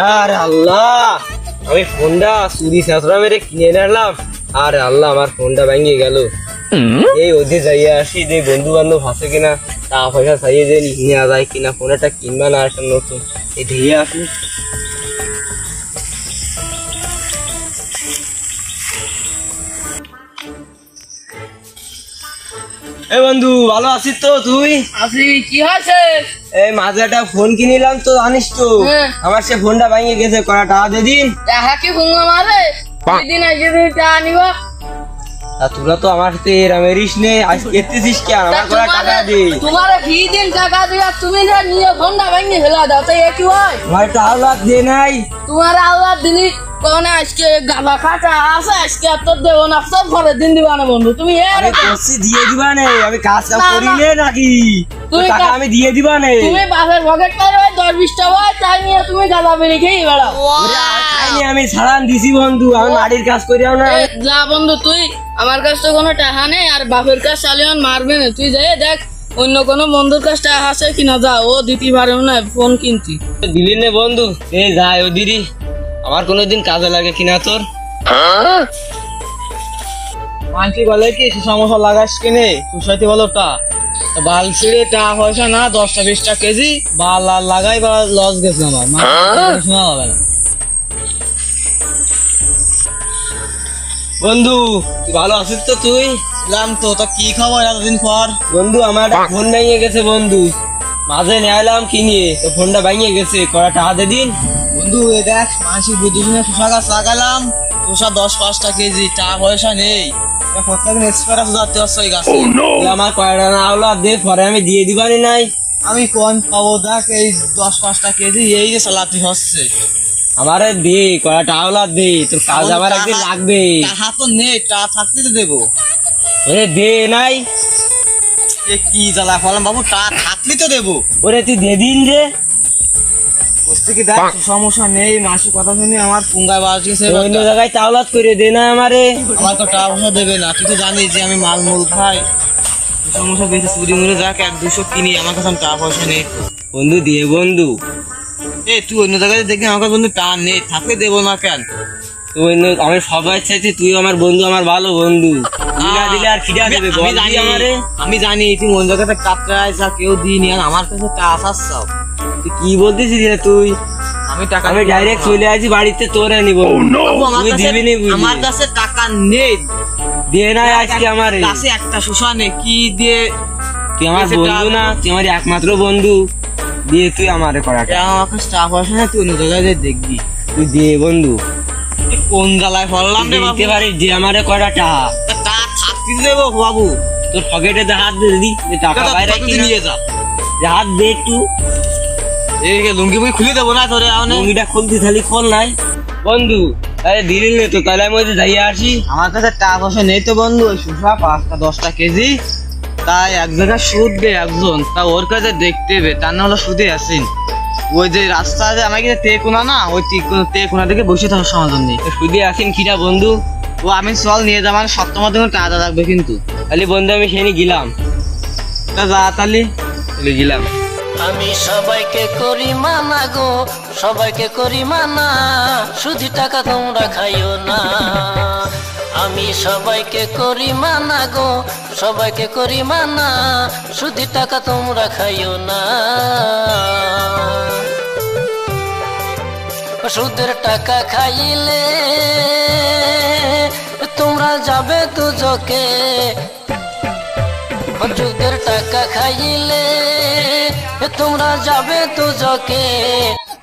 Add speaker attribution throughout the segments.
Speaker 1: আরে আল্লাহ, আমি ফোনটা চুরি ছেঁচড়া মেরে কিনে নিলাম। আরে আল্লাহ, আমার ফোনটা ভেঙে গেল। এই ওদের যাইয়ে আসি যে বন্ধু বান্ধব আছে কিনা, টাকা পয়সা চাইয়ে যে নেওয়া যায় কিনা, ফোন একটা কিনবা না আসলে নতুন, এই ধেয়ে আসি। এই বন্ধু, ভালো আছিস তো তুই?
Speaker 2: আপনি কি হয়েছে?
Speaker 1: এই মাঝে একটা ফোন কিনিলাম তো, জানিস তো আমার সে ফোনটা ভেঙে গেছে, কটা টাকা দিয়ে দিন।
Speaker 2: দেখা কি হুঙ্গা মারে দিন আগে টাকা নিবা।
Speaker 1: তোরা তো আমার সাথে এরিস নেই, আজ কেটেছিস কেন? আমার কটা টাকা দে।
Speaker 2: তোমার ফি দিন টাকা দিয়া তুমি যে নিয়ে ফোনটা ভেঙে ফেলা দাও, তাই কি হয়?
Speaker 1: আমার একটা আওলাদ দিয়ে নাই।
Speaker 2: তোমার আল্লাহ দিলি কোনে আজকে গালা খাটা আছে, আজকে তোর দেব না, সব ঘরে দিন দিবা না বন্ধু। তুমি
Speaker 1: আমি কষি দিয়ে দিবা নে, আমি কাজ কাজ
Speaker 2: না,
Speaker 1: করি
Speaker 2: না।
Speaker 1: নে নাকি?
Speaker 2: তুমি
Speaker 1: টাকা আমি দিয়ে দিবা নে।
Speaker 2: তুমি বাপের পকেট করে 10-20 টাকা তাই নিয়ে তুমি গালা বেরিয়ে খেয়ে বেড়াও।
Speaker 1: ওরে আর খাইনি, আমি ছাড়ান দিছি বন্ধু, আমি মাটির কাজ করিও না।
Speaker 2: এ, যা বন্ধু, তুই আমার কাছে তো কোনো টাকা নেই, আর বাপের কাছে চালিয়ে মারবে না। তুই যাই দেখ অন্য কোনো বন্ধুর কাছে টাকা আছে কিনা, যা, ও দিতে পারেও না ফোন কিনতি।
Speaker 1: দিলি নে বন্ধু, এ যাই ও দিদি, আমার কোনোদিন কাজে লাগে কিনা তোর? মানছি বলে কি সমস্যা লাগাস কিনে সুসাইতে বলো টা বাল ছিঁড়ে টাকা পয়সা না 10-20 কেজি বাল আর লাগাই বা লস গেছে আমার শোনা হবে না। বন্ধু তুই ভালো আছিস তো? তুই ছিলাম তো, তা কি খবর এতদিন পর? বন্ধু আমার একটা ফোন ভেঙে গেছে বন্ধু, মাঝে নিয়ে এলাম কিনিয়ে, তো ফোনটা ভেঙে গেছে, কটা টাকা দে দিন। বন্ধু এ দেখ, মানসিক বুদ্ধি শুনে শশা গাছ লাগালাম, শশা 10-5 কেজি, টাকা পয়সা নেই। প্রত্যেকদিন এক্সপায়ার আছে, যাতে হচ্ছে ওই গাছে। আমার কয়টা না হলো দে, পরে আমি দিয়ে দিবানি নাই। আমি কোন পাবো? দেখ এই 10-5 কেজি এই যে চালাতে হচ্ছে। আমারে দে কয়টা টাকা হলো দে, তোর কাজ আমার একদিন লাগবে। টাকা তো নেই, টাকা থাকতে তো দেবো। ওরে দে নাই, কি জ্বালা ফলাম বাবু, টাকা থাকলে তো দেবো। ওরে তুই দে দিন রে। কি দেখ সমস্যা নেই, মাসির কথা শুনে আমার পুঙ্গায় বাজ গেছে, অন্য জায়গায় তাওলাত করে দে না আমারে। আমার তো টাকা পয়সা দেবে না, তুই তো জানিস যে আমি মাল মূল খাই। সমস্যা বেশি চুরি মুড়ে যাক 1-200 কিনি, আমার কাছে টাকা পয়সা নেই। বন্ধু দিয়ে বন্ধু, এ তুই অন্য জায়গায় দেখবি আমার কাছে বন্ধু টাকা নেই, থাকলে দেবো না কেন? তুই আমি সবাই চাইছি, তুই আমার বন্ধু, আমার ভালো বন্ধু, না দিলে আর খিদা দেবে। আমি জানি তুই অন্য জায়গাতে কাটরাই যা কেউ দিইনি, আর আমার কাছে টাকা চাচ্ছাও। তুই কি বলতেছিস রে তুই? আমি ডাইরেক্ট চলে আসি বাড়িতে, তোরে নিব। তুই দিবি নি? আমার কাছে টাকা নেই, দিয়ে নাই আজকে আমার কাছে একটা শোষা নেই, কি দিয়ে? তুই আমার বন্ধু না, তুই আমার একমাত্র বন্ধু, দিয়ে তুই আমারে করা আমার কাছে টাকা পয়সা না, তুই অন্য জায়গায় দেখবি। তুই দিয়ে বন্ধু, কোন জ্বালায় ফললাম রে দিতে পারিস, যে আমারে কয়টা টাকা থাকতে দেবো বাবু। তোর পকেটে হাত দিয়ে দি, টাকা বাইরে নিয়ে যা, হাত দে একটু। এই লুঙ্গি মুই খুলে দেবো না তোরে, লুঙ্গিটা খুলতে থালি খোল নাই বন্ধু। আরে দিলি নে তো, তাহলে আমি যাইয়ে আসি। আমার কাছে টাকা পয়সা নেই তো বন্ধু, ওই শসা 5-10 কেজি, তাই এক জায়গায় সুদ দে একজন, তা ওর কাছে দেখতে হবে, তার না হলো সুদে আসেন। ওই যে রাস্তা আছে আমার কাছে তেকুনা না, ওই তেকুনা থেকে বসে থাকার সমাধান নেই, সুদে আসেন কিনা বন্ধু। ও আমি চল নিয়ে যাবো, মানে সপ্তাহ মধ্যে টাকা রাখবে কিন্তু। তাহলে বন্ধু আমি সেখানে গেলাম, তা যা তাহলে গেলাম।
Speaker 3: আমি সবাইকে করি মানা গো, সবাইকে করি মানা, শুধু টাকা তোমরা খাইও না। আমি সবাইকে করি মানা গো, সবাইকে করি মানা, শুধু টাকা তোমরা খাইও না। সুদের টাকা খাইলে তোমরা যাবে দুজকে, সুদের টাকা খাইলে তোমরা যাবে দুজকে।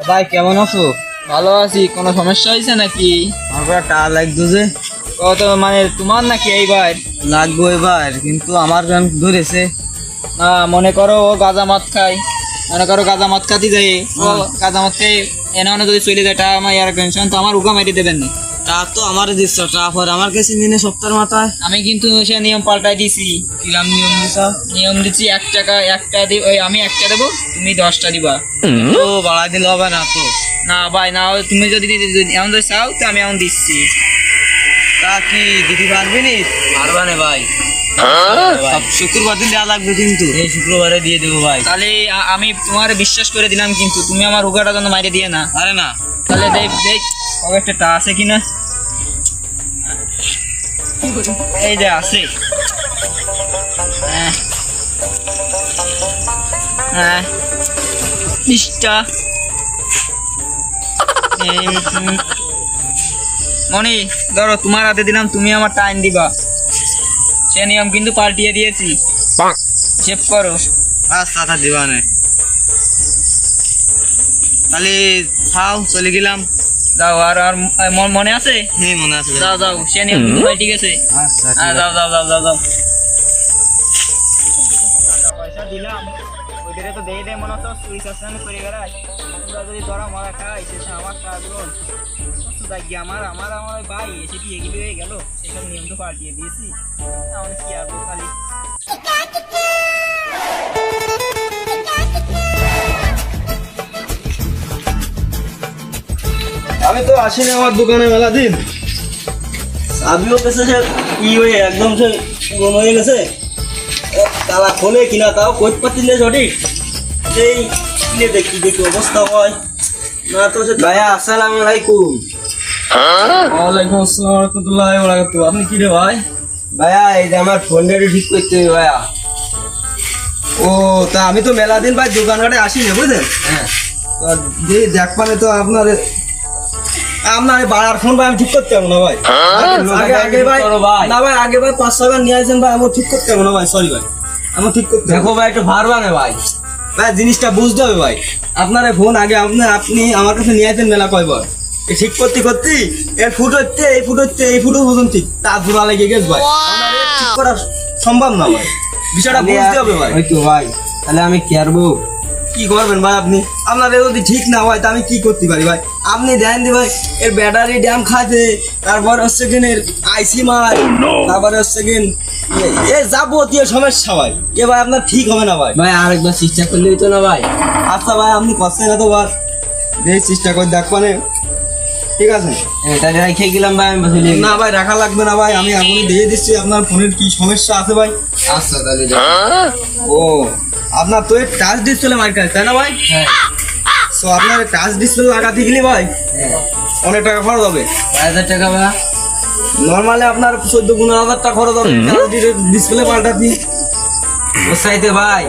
Speaker 1: ভাই কেমন আছো?
Speaker 4: ভালো আছি। কোনো সমস্যা হয়েছে নাকি?
Speaker 1: আমার টাকা লাগতো যে।
Speaker 4: কত মানে তোমার নাকি এইবার?
Speaker 1: লাগবো এবার, কিন্তু আমার গান ধরেছে।
Speaker 4: না মনে করো ও গাঁজা মদ খায়, মনে করো গাঁজা মদ খাতে যায়, ও গাঁজা মদ খাই এনে যদি চলে যায়, টা আমার ইয়ার টেনশন, তো আমার উগা মারি দেবেন না।
Speaker 1: তা তো আমার দিচ্ছ টাকা পর আমার কাছে নিনে সপ্তাহের মাথায়।
Speaker 4: আমি কিন্তু সে নিয়ম পাল্টাই দিছি।
Speaker 1: কিরাম নিয়ম দিছ?
Speaker 4: নিয়ম দিচ্ছি 1 টাকা, একটা ওই আমি 1টা দেবো, তুমি 10টা দিবা।
Speaker 1: তো বাড়াই দিলে হবে না তো?
Speaker 4: না ভাই না, তুমি যদি এমন যদি চাও তো আমি এমন দিচ্ছি।
Speaker 1: তা কি দিতে পারবি নি? পারবা না ভাই, শুক্রবার দিন দেওয়া লাগবে কিন্তু। এই শুক্রবারে দিয়ে দেবো ভাই।
Speaker 4: তাহলে আমি তোমার বিশ্বাস করে দিলাম, কিন্তু তুমি আমার উগাটা যেন মাইরে দিয়ে না।
Speaker 1: আরে না,
Speaker 4: তাহলে দেখ দেখ পকেটটা আছে কিনা। এই যে আছে। হ্যাঁ হ্যাঁ 20টা। মনি ধরো তোমার হাতে দিলাম, তুমি আমার টাইম দিবা, সে নিয়ম কিন্তু পাল্টিয়ে দিয়েছি। চেক করো।
Speaker 1: আচ্ছা দিবা না, তাহলে খাও, চলে গেলাম।
Speaker 4: যাও। আর আর মনে আছে?
Speaker 1: হ্যাঁ মনে আছে।
Speaker 4: যাও যাও, সে নিয়ম কিন্তু পাল্টে গেছে।
Speaker 1: আচ্ছা
Speaker 4: যাও যাও যাও যাও যাও। পয়সা দিলাম, ওইটারে তো দেই দেয় মনে হতো সুইচ আসলে করে গেলাই। তোমরা যদি ধরা মারা খাই সেটা আমার কাজগুলো আমার আমার আমার ওই ভাই এসে কি এগিয়ে হয়ে গেল, সেসব নিয়ম তো পাল্টিয়ে দিয়েছি। আমি কি আর খালি
Speaker 1: আমি তো আসিনি আমার দোকানে মেলা দিন, আমিও গেছে সে ই হয়ে একদম সে পুরনো হয়ে গেছে। তালা খোলে কিনা তাও কোচ পাতি নেই সঠিক, সেই কিনে দেখি দেখি অবস্থা হয় না তো। সে ভাইয়া আসসালামু আলাইকুম। ওয়ালাইকুম আসসালাম রাহমাতুল্লাহি ওয়া বারাকাতুহু। আপনি কি রে ভাই? ভাইয়া এই যে আমার ফোনটা ঠিক করতে হবে ভাইয়া। ও তা আমি তো মেলা দিন ভাই দোকানঘাটে আসিনি বুঝলেন। হ্যাঁ যে দেখ মানে তো আপনার বাড়ার ফোন ভাই আমি ঠিক করতে পারবো না ভাই। আগে ভাই না ভাই, আগে ভাই 500 টাকা নিয়ে আসেন ভাই, আমি ঠিক করতে পারবো না ভাই। সরি ভাই, আমি ঠিক করতে দেখো ভাই, একটু ভারবা না ভাই। ভাই জিনিসটা বুঝতে হবে ভাই। আপনার ফোন আগে আপনি আমার কাছে নিয়ে আসেন মেলা কয়বার, এই ঠিক করতে করতে এর ফুট হচ্ছে এই ফুট হচ্ছে এই ফুটও পর্যন্ত ঠিক, তার জোড়া লেগে গেছে ভাই। আমার এর ঠিক করা সম্ভব না ভাই, বিষয়টা বুঝতে হবে ভাই। ওই তো ভাই, তাহলে আমি কি করবো? কি করবেন ভাই আপনি? আপনার যদি ঠিক না হয় তা আমি কি করতে পারি ভাই? আপনি দেন দি ভাই, এর ব্যাটারি ড্যাম খাচ্ছে, তারপর হচ্ছে কিন এর আইসি মার, তারপরে হচ্ছে কিন এ যাবতীয় সমস্যা ভাই। এ ভাই আপনার ঠিক হবে না ভাই। ভাই আরেকবার চেষ্টা করলে হতো না ভাই? আচ্ছা ভাই আপনি করছেন না তো বার, দেখ চেষ্টা করে দেখ মানে, ঠিক আছে? তাহলে রেখে গেলাম ভাই। আমি না ভাই রাখা লাগবে না ভাই, আমি এখনই দিয়ে দিচ্ছি আপনার ফোনের কি সমস্যা আছে ভাই। আচ্ছা তাহলে ও আপনার তো টাচ ডিসপ্লে মার্কেট তাই না ভাই? হ্যাঁ। সো আপনার টাচ ডিসপ্লে লাগাতে গেলে ভাই অনেক টাকা খরচ হবে। 1000 টাকা ভাই? নর্মালি আপনার 14-15,000 টাকা খরচ হবে ডিসপ্লে পাল্টাতে। ও সাইতে ভাই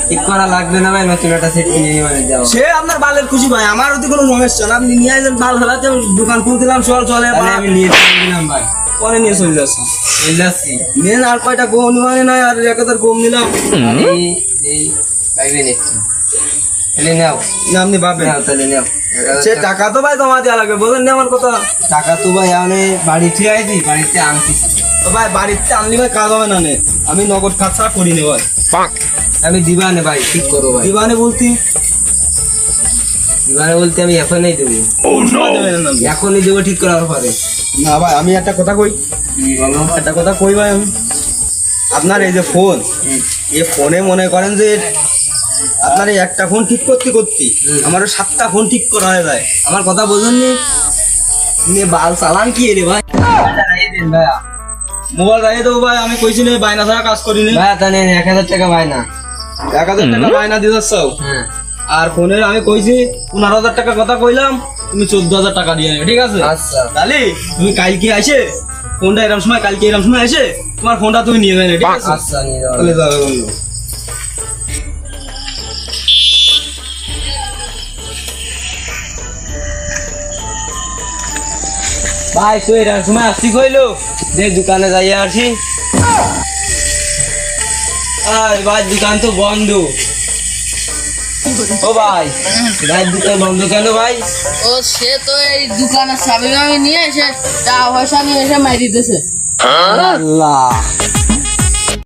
Speaker 1: ঠিক করা লাগবে না ভাই, নতুন একটা সেট কিনে নিয়ে যাও। সে আপনার বালের খুশি ভাই, আমার ওতে কোনো সমস্যা না। আপনি নিয়ে আসেন বাল ফেলাতে, আমি দোকান খুলছিলাম চলে আমি নিয়ে দিলাম ভাই। পরে নিয়ে চলে যাচ্ছি নিয়ে আর কয়টা কম মানে নাই, আর 1000 কম নিলাম। এই পাইবে নিচ্ছি তাহলে নাও না, আপনি ভাববেন তাহলে নাও। সে টাকা তো ভাই জমা দেওয়া লাগবে, বলেন না আমার কথা। টাকা তো ভাই আমি বাড়ি থেকে আইছি, বাড়িতে আনছি তো ভাই। বাড়িতে আনলি ভাই কাজ হবে না নে, আমি নগদ কাজ ছাড়া করি নে ভাই। আমি দিবানে ভাই ঠিক করো ভাই। দিবানে বলতে আমি এখনই দেবো, এখনই দেবো ঠিক করার পরে। না ভাই আমি একটা কথা কই, একটা কথা কই ভাই। আমি আপনার এই যে ফোন, এই ফোনে মনে করেন যে আপনার এই একটা ফোন ঠিক করতে করতে আমার 7টা ফোন ঠিক করা হয়ে যায়। আমার কথা বোঝেননি? বাল চালান কি রে ভাই? ভাইয়া মোবাইল রাখিয়ে দেবো ভাই, আমি কইছি না বায়না ছাড়া কাজ করিনি ভাই। তাহলে 1000 টাকা বায়না, 1000 টাকা বায়না দিয়ে যাচ্ছ। আর ফোনের আমি কইছি 15,000 টাকা কথা কইলাম, তুমি 14,000 টাকা দিয়ে নেবে, ঠিক আছে? আচ্ছা তাহলে তুমি কালকে আসে ফোনটা এরকম সময়, কালকে এরকম সময় এসে তোমার ফোনটা তুমি নিয়ে যাবে, ঠিক আছে? আচ্ছা নিয়ে যাবে, তাহলে যাবে বন্ধু। ভাই তুই এরকম সময় আসছি কইলো যে দোকানে যাই আসি। ভাই দোকান তো বন্ধ। ও ভাই ভাই দোকান বন্ধ কেন ভাই?
Speaker 2: ও সে তো এই দোকানের চাবি আমি নিয়ে এসে টাকা পয়সা নিয়ে এসে মাই দিতেছে।
Speaker 1: আল্লাহ